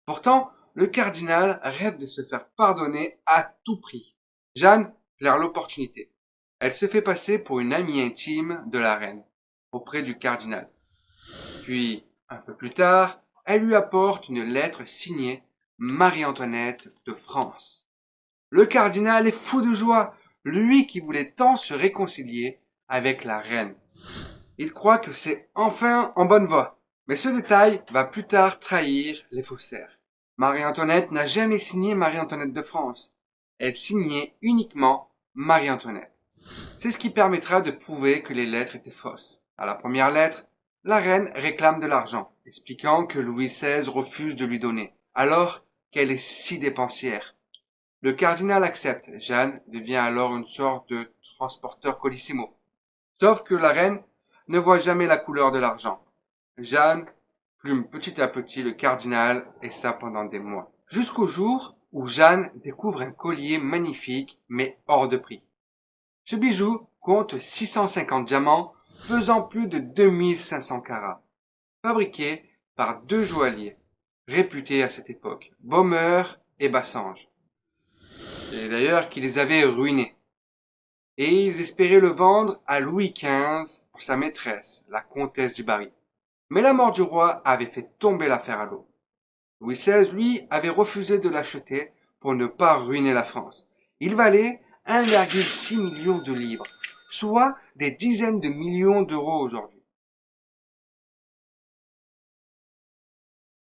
Pourtant, le cardinal rêve de se faire pardonner à tout prix. Jeanne flaire l'opportunité. Elle se fait passer pour une amie intime de la reine, auprès du cardinal. Puis, un peu plus tard, elle lui apporte une lettre signée Marie-Antoinette de France. Le cardinal est fou de joie, lui qui voulait tant se réconcilier avec la reine. Il croit que c'est enfin en bonne voie. Mais ce détail va plus tard trahir les faussaires. Marie-Antoinette n'a jamais signé Marie-Antoinette de France. Elle signait uniquement Marie-Antoinette. C'est ce qui permettra de prouver que les lettres étaient fausses. À la première lettre, la reine réclame de l'argent, expliquant que Louis XVI refuse de lui donner, alors qu'elle est si dépensière. Le cardinal accepte. Jeanne devient alors une sorte de transporteur colissimo. Sauf que la reine ne voit jamais la couleur de l'argent. Jeanne plume petit à petit le cardinal, et ça pendant des mois. Jusqu'au jour où Jeanne découvre un collier magnifique, mais hors de prix. Ce bijou compte 650 diamants, pesant plus de 2500 carats. Fabriqué par deux joailliers, réputés à cette époque, Baumeur et Bassange. Et d'ailleurs qui les avaient ruinés. Et ils espéraient le vendre à Louis XV pour sa maîtresse, la comtesse du Barry. Mais la mort du roi avait fait tomber l'affaire à l'eau. Louis XVI, lui, avait refusé de l'acheter pour ne pas ruiner la France. Il valait 1,6 million de livres, soit des dizaines de millions d'euros aujourd'hui.